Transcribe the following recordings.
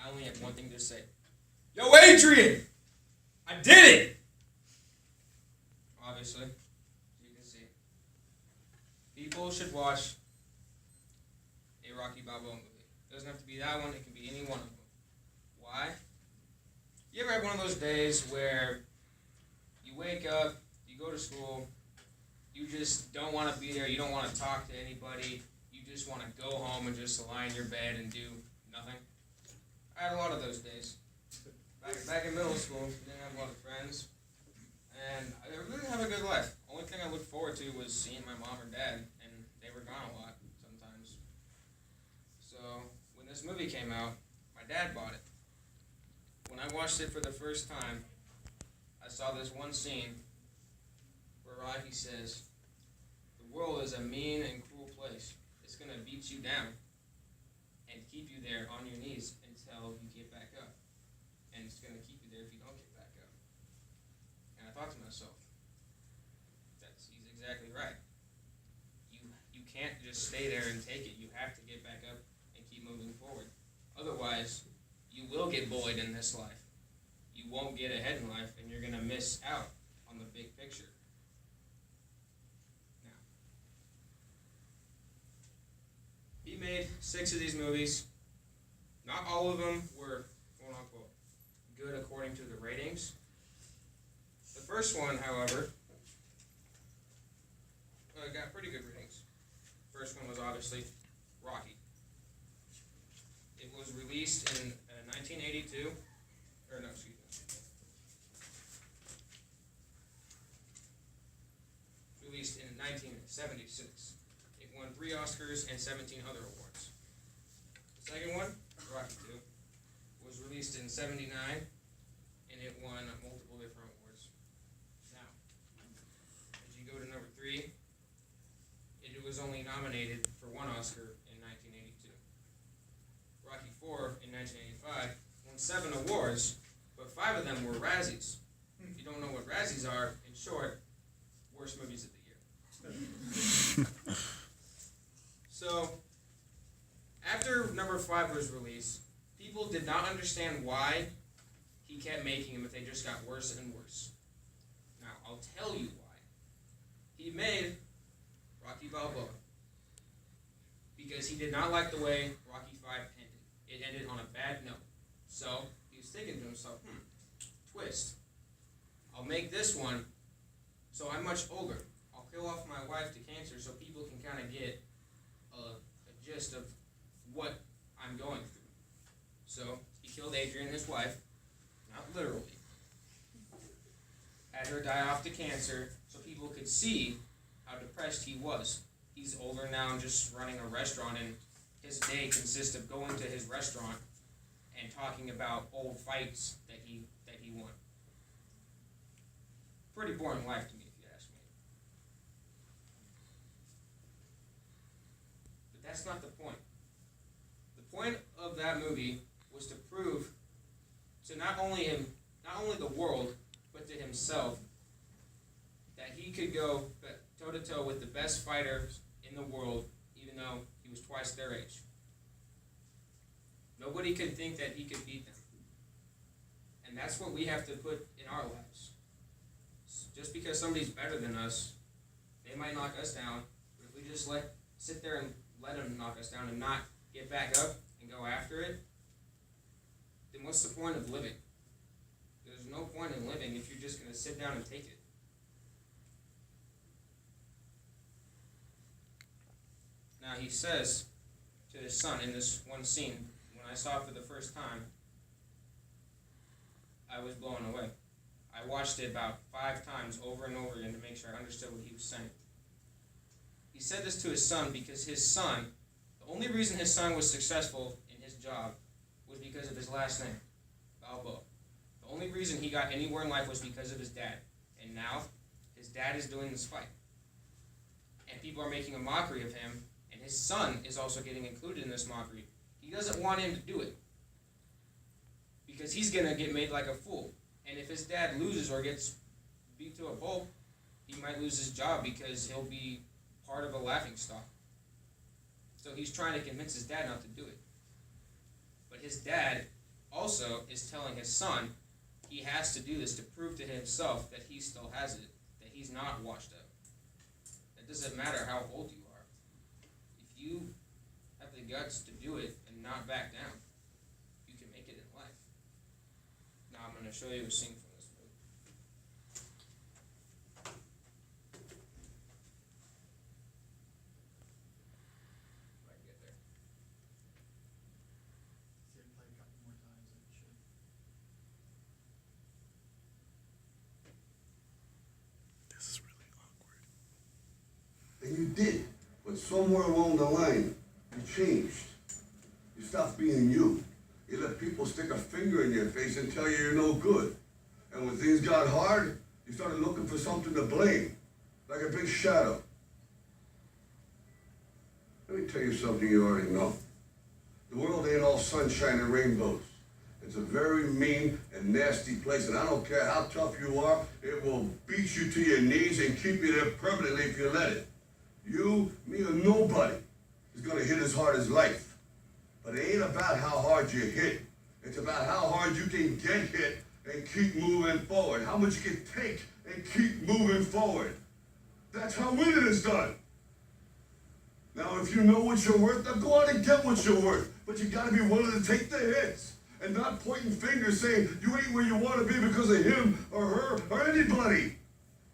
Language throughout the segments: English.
I only have one thing to say. Yo, Adrian! I did it! Obviously, as you can see. People should watch a Rocky Balboa movie. It doesn't have to be that one, it can be any one of them. Why? You ever have one of those days where you wake up, you go to school, you just don't want to be there, you don't want to talk to anybody, you just want to go home and just lie in your bed and do nothing? I had a lot of those days. Back in middle school, didn't have a lot of friends, and I really didn't have a good life. Only thing I looked forward to was seeing my mom or dad, and they were gone a lot sometimes. So when this movie came out, my dad bought it. When I watched it for the first time, I saw this one scene where Rocky says, "The world is a mean and cruel place. It's going to beat you down and keep you there on your knees until you get back up. And it's going to keep you there if you don't get back up." And I thought to myself, he's exactly right. You can't just stay there and take it. You have to get back up and keep moving forward. Otherwise, you will get bullied in this life. You won't get ahead in life, and you're going to miss out on the big picture. Now, he made 6 of these movies. Not all of them were, quote-unquote, good according to the ratings. The first one, however, got pretty good ratings. First one was obviously Rocky. It was released in 1982, or no, excuse me. Released in 1976. It won 3 Oscars and 17 other awards. The second one, Rocky II, was released in 79, and it won multiple different awards. Now, as you go to number 3, it was only nominated for 1 Oscar in 1982. Rocky IV in 1985 won 7 awards, but 5 of them were Razzies. If you don't know what Razzies are, in short, worst movies of the year. So, after number 5 was released, people did not understand why he kept making them if they just got worse and worse. Now, I'll tell you why. He made Rocky Balboa because he did not like the way Rocky V ended. It ended on a bad note. So, he was thinking to himself, twist. I'll make this one so I'm much older. I'll kill off my wife to cancer so people can kind of get a gist of what I'm going through. So, he killed Adrian, his wife, not literally. Had her die off to cancer so people could see how depressed he was. He's older now and just running a restaurant, and his day consists of going to his restaurant and talking about old fights that he won. Pretty boring life to me, if you ask me. But that's not the point. The point of that movie was to prove to not only the world, but to himself, that he could go toe-to-toe with the best fighters in the world, even though he was twice their age. Nobody could think that he could beat them. And that's what we have to put in our lives. Just because somebody's better than us, they might knock us down, but if we just sit there and let them knock us down and not get back up and go after it, then what's the point of living? There's no point in living if you're just going to sit down and take it. Now he says to his son in this one scene, when I saw it for the first time, I was blown away. I watched it about 5 times over and over again to make sure I understood what he was saying. He said this to his son because his son, the only reason his son was successful in his job was because of his last name, Balboa. The only reason he got anywhere in life was because of his dad. And now, his dad is doing this fight. And people are making a mockery of him, and his son is also getting included in this mockery. He doesn't want him to do it, because he's going to get made like a fool. And if his dad loses or gets beat to a pulp, he might lose his job because he'll be part of a laughingstock. So he's trying to convince his dad not to do it. But his dad also is telling his son he has to do this to prove to himself that he still has it, that he's not washed up. It doesn't matter how old you are. If you have the guts to do it and not back down, you can make it in life. Now I'm going to show you a scene from this movie. If I can get there. See it play a couple more times than it should. This is really awkward. And you did, but somewhere along the line, you changed. You stopped being you. You let people stick a finger in your face and tell you you're no good. And when things got hard, you started looking for something to blame, like a big shadow. Let me tell you something you already know. The world ain't all sunshine and rainbows. It's a very mean and nasty place, and I don't care how tough you are, it will beat you to your knees and keep you there permanently if you let it. You, me, or nobody is gonna hit as hard as life. But it ain't about how hard you hit. It's about how hard you can get hit and keep moving forward. How much you can take and keep moving forward. That's how winning is done. Now, if you know what you're worth, then go out and get what you're worth. But you gotta be willing to take the hits and not pointing fingers saying you ain't where you wanna be because of him or her or anybody.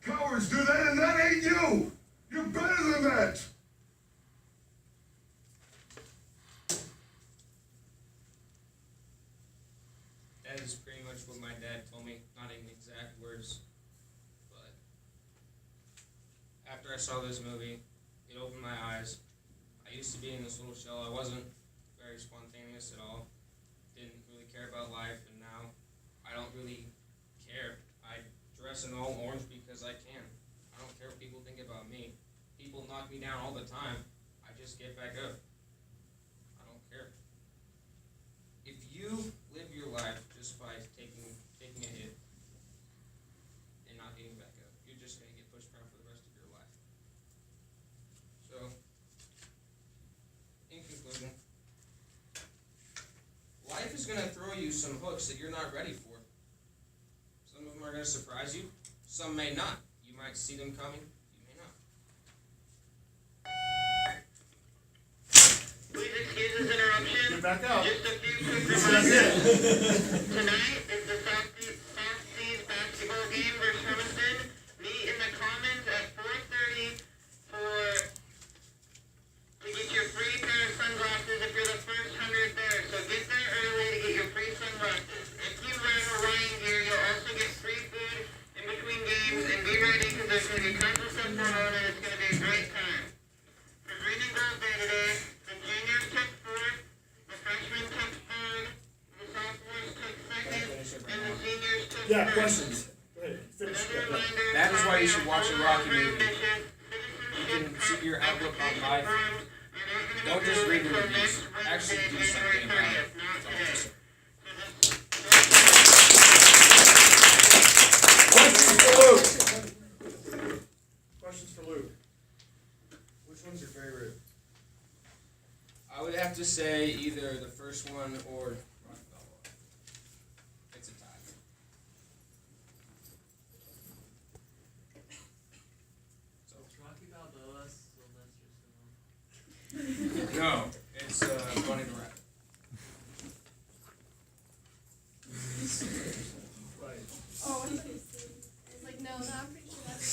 Cowards do that, and that ain't you. You're better than that. That is pretty much what my dad told me, not in exact words, but after I saw this movie, it opened my eyes. I used to be in this little shell. I wasn't very spontaneous at all, didn't really care about life, and now I don't really care. I dress in all orange because I can. I don't care what people think about me. People knock me down all the time. I just get back up. I don't care. If you live your life just by taking a hit and not getting back up, you're just going to get pushed around for the rest of your life. So, in conclusion, life is going to throw you some hooks that you're not ready for. Some of them are going to surprise you. Some may not. You might see them coming. You may not. Please excuse this interruption. Get back out. Just a few quick reminders. Tonight is the South Seas basketball game versus Remington. Meet in the Commons at 4:30 to get your free pair of sunglasses if you're the first 100 there. So get there early to get your free sunglasses. If you wear Hawaiian gear, you'll also get free food in between games. And be ready because there's going to be tons of stuff going on and it's going to be a great time. For Green and Gold Day today, the juniors took fourth, the freshmen took third, the sophomores took second, and the seniors took Yeah, first. questions. Go ahead, finish. Another reminder, That is why you should watch a Rocky Frame movie. Mission, You can see your outlook on life. Don't Don't just read the reviews. Actually do something about it. Not today. Questions for Luke? Questions for Luke? Which one's your favorite? I would have to say either the first one or Rocky Balboa. It's a tie. So Rocky Balboa, Sylvester Stallone. no, it's Bunny the Rabbit. Right. Oh, it's like, no, I'm pretty sure that's